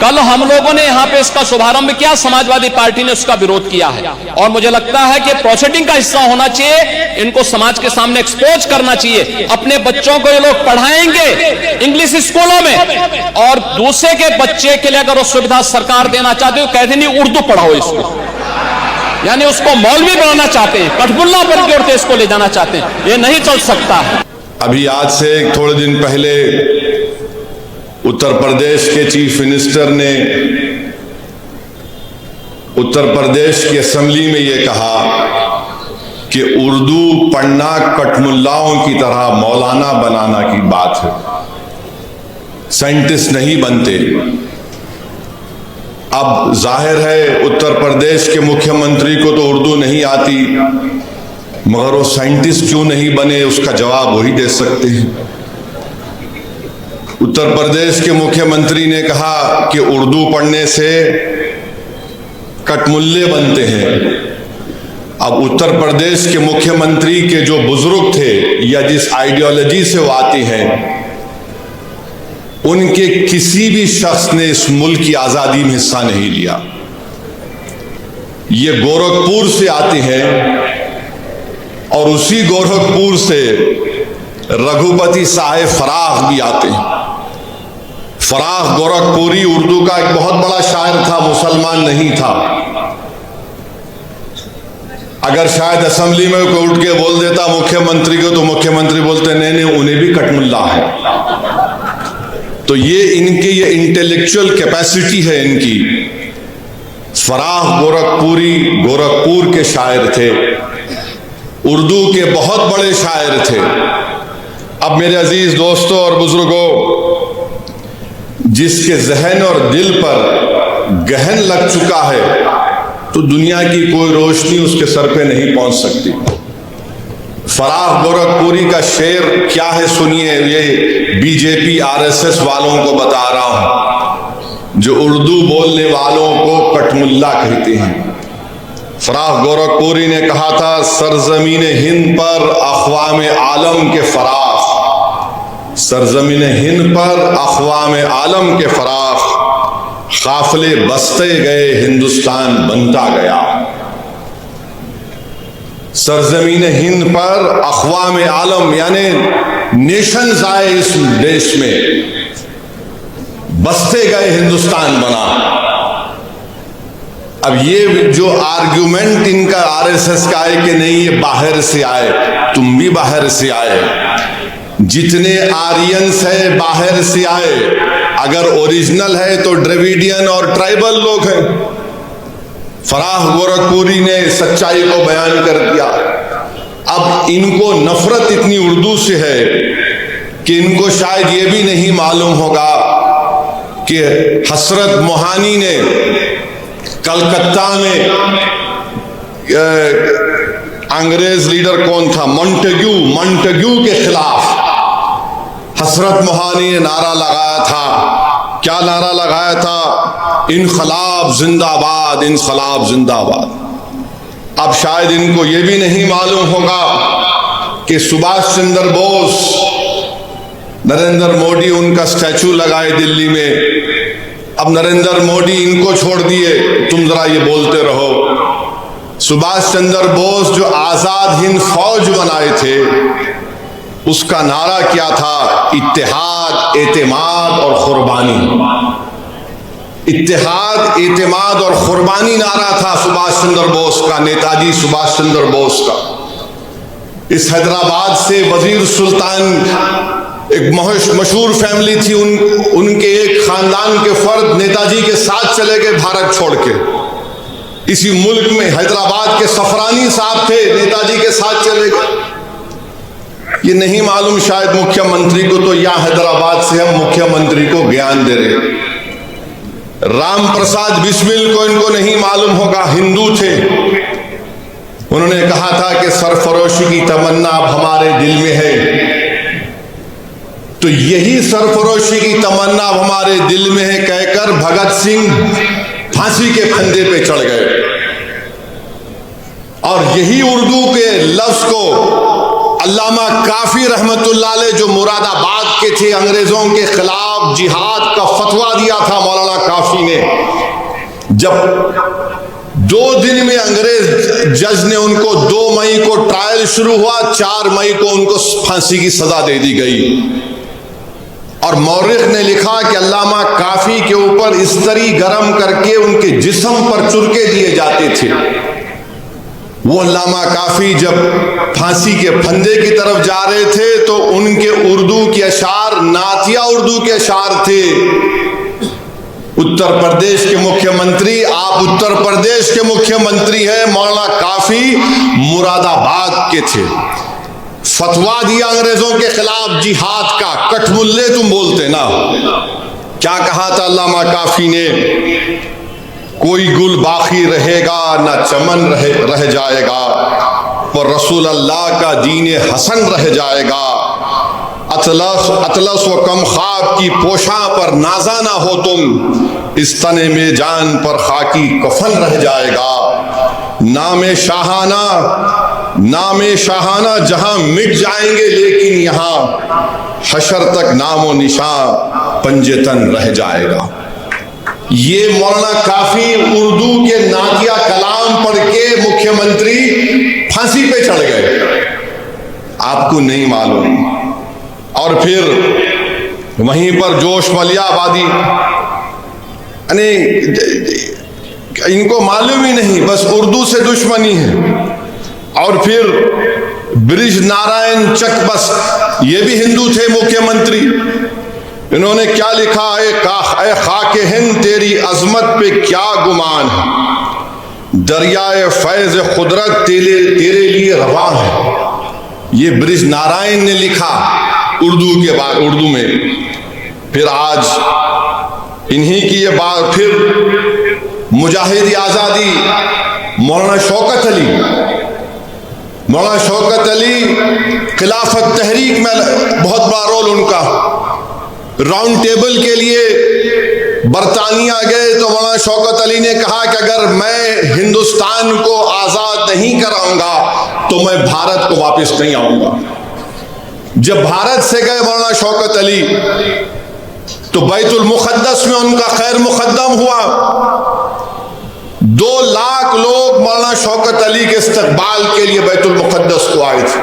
कल हम लोगों ने यहाँ पे इसका शुभारंभ किया, समाजवादी पार्टी ने उसका विरोध किया है और मुझे लगता है कि प्रोसीडिंग का हिस्सा होना चाहिए। इनको समाज के सामने एक्सपोज करना चाहिए। अपने बच्चों को ये लोग पढ़ाएंगे इंग्लिश स्कूलों में और दूसरे के बच्चे के लिए अगर वो सुविधा सरकार देना चाहते हो, कहते नहीं उर्दू पढ़ाओ इसको, यानी उसको मौलवी बनाना चाहते हैं, कठपुल्ला पर जोड़ते इसको ले जाना चाहते हैं। ये नहीं चल सकता। अभी आज से थोड़े दिन पहले उत्तर प्रदेश के चीफ मिनिस्टर ने उत्तर प्रदेश की असेंबली में ये कहा कि उर्दू पढ़ना कठमुल्लाओं की तरह मौलाना बनाना की बात है, साइंटिस्ट नहीं बनते। अब जाहिर है उत्तर प्रदेश के मुख्यमंत्री को तो उर्दू नहीं आती, मगर वो साइंटिस्ट क्यों नहीं बने, उसका जवाब वही दे सकते हैं। उत्तर प्रदेश के मुख्यमंत्री ने कहा कि उर्दू पढ़ने से कठमुल्ले बनते हैं। अब उत्तर प्रदेश के मुख्यमंत्री के जो बुजुर्ग थे या जिस आइडियोलॉजी से वो आती हैं, उनके किसी भी शख्स ने इस मुल्क की आजादी में हिस्सा नहीं लिया। ये गोरखपुर से आते हैं और उसी गोरखपुर से रघुपति साहेब फराख भी आते हैं। फराख गोरखपुरी उर्दू का एक बहुत बड़ा शायर था, मुसलमान नहीं था। अगर शायद असेंबली में कोई उठ के बोल देता मुख्यमंत्री को, तो मुख्यमंत्री बोलते नहीं नहीं उन्हें भी कठमुल्ला है। तो ये इनकी ये इंटेलेक्चुअल कैपेसिटी है इनकी। फराख गोरखपुरी गोरखपुर के शायर थे, उर्दू के बहुत बड़े शायर थे। अब मेरे अजीज दोस्तों और बुजुर्गों, जिसके जहन और दिल पर गहन लग चुका है, तो दुनिया की कोई रोशनी उसके सर पे नहीं पहुंच सकती। फराख गोरखपुरी का शेर क्या है सुनिए, ये बीजेपी आरएसएस वालों को बता रहा हूं, जो उर्दू बोलने वालों को कठमुल्ला कहते हैं। फराख गोरखपुरी ने कहा था, सरजमीन हिंद पर अक़वाम आलम के फराख, सरजमीन हिंद पर अक़वाम आलम के फराख, काफिले बसते गए हिंदुस्तान बनता गया। सरजमीन हिंद पर अक़वाम आलम यानी नेशंस आए इस देश में, बसते गए हिंदुस्तान बना। अब ये जो आर्ग्यूमेंट इनका आरएसएस का है कि नहीं ये बाहर से आए, तुम भी बाहर से आए, जितने आर्यंस है बाहर से आए, अगर ओरिजिनल है तो द्रविडियन और ट्राइबल लोग हैं। फराख गोरखपुरी ने सच्चाई को बयान कर दिया। अब इनको नफरत इतनी उर्दू से है कि इनको शायद ये भी नहीं मालूम होगा कि हसरत मोहानी ने कलकत्ता में अंग्रेज लीडर कौन था, मॉन्टेग्यू के खिलाफ हसरत मोहानी ने नारा लगाया था। क्या नारा लगाया था? इनकलाब जिंदाबाद, इनकलाब जिंदाबाद। अब शायद इनको यह भी नहीं मालूम होगा कि सुभाष चंद्र बोस, नरेंद्र मोदी उनका स्टैचू लगाए दिल्ली में। अब नरेंद्र मोदी इनको छोड़ दिए, तुम जरा ये बोलते रहो। सुभाष चंद्र बोस जो आजाद हिंद फौज बनाए थे, उसका नारा क्या था? इत्तेहाद, एतेमाद और कुर्बानी। इत्तेहाद, एतेमाद और कुर्बानी नारा था सुभाष चंद्र बोस का, नेताजी सुभाष चंद्र बोस का। इस हैदराबाद से वजीर सुल्तान एक मशहूर फैमिली थी, उनके एक खानदान के फर्द नेताजी के साथ चले गए भारत छोड़ के। इसी मुल्क में हैदराबाद के सफरानी साहब थे, नेताजी के साथ चले गए। ये नहीं मालूम शायद मुख्यमंत्री को, तो यहां हैदराबाद से हम मुख्यमंत्री को ज्ञान दे रहे। राम प्रसाद बिस्मिल को इनको नहीं मालूम होगा, हिंदू थे। उन्होंने कहा था कि सरफरोशी की तमन्ना अब हमारे दिल में है। तो यही सरफरोशी की तमन्ना अब हमारे दिल में है कहकर भगत सिंह फांसी के फंदे पे चढ़ गए। और यही उर्दू के लफ्ज को अल्लामा काफी रहमतुल्लाह अलैह जो मुरादाबाद के थे, अंग्रेजों के खिलाफ खिलाफ जिहाद का फतवा दिया था मौलाना काफी ने। जब 2 दिन में अंग्रेज जज ने उनको 2 मई को ट्रायल शुरू हुआ, 4 मई को उनको फांसी की सजा दे दी गई। और मौरिख ने लिखा कि अल्लामा काफी के ऊपर इस्तरी गरम करके उनके जिस्म पर चुरके दिए जाते थे। वो अल्लामा काफी जब फांसी के फंदे की तरफ जा रहे थे तो उनके उर्दू के अशार नातिया उर्दू के अशार थे। उत्तर प्रदेश के मुख्यमंत्री, आप उत्तर प्रदेश के मुख्यमंत्री हैं, मौलाना काफी मुरादाबाद के थे। फतवा दिया अंग्रेजों के खिलाफ जिहाद का, कठमुल्ले तुम बोलते ना। क्या कहा था अल्लामा काफी ने? कोई गुल बाकी रहेगा ना चमन रह जाएगा, पर रसूल अल्लाह का दीन हसन रह जाएगा। अतलस व कम ख्वाब की पोशा पर नाजा ना हो तुम, इस तने में जान पर खाकी कफन रह जाएगा। नामे शाहाना जहां मिट जाएंगे, लेकिन यहां हशर तक नामो निशान पंजेतन रह जाएगा। ये मौलाना काफी उर्दू के नातिया कलाम पढ़ के मुख्यमंत्री फांसी पे चढ़ गए, आपको नहीं मालूम। और फिर वहीं पर जोश मलियाबादी, यानी इनको मालूम ही नहीं, बस उर्दू से दुश्मनी है। और फिर ब्रिज नारायण चकबस, ये भी हिंदू थे मुख्यमंत्री। इन्होंने क्या लिखा है? ए खाके हिंद तेरी अजमत पे क्या गुमान है, दरियाए फैज खुदरत तेरे लिए रवा है। ये ब्रिज नारायण ने लिखा उर्दू में। फिर आज इन्हीं की ये बात, फिर मुजाहिद आजादी मौलाना शौकत अली खिलाफत तहरीक में बहुत बड़ा रोल उनका। राउंड टेबल के लिए बरतानिया गए तो मौलाना शौकत अली ने कहा कि अगर मैं हिंदुस्तान को आजाद नहीं कराऊंगा तो मैं भारत को वापस नहीं आऊंगा। जब भारत से गए मौलाना शौकत अली तो बैतुल मुक़द्दस में उनका खैर मुक़द्दम हुआ। 2 लाख लोग मौलाना शौकत अली के इस्तकबाल के लिए बैतुल मुक़द्दस को आए थे।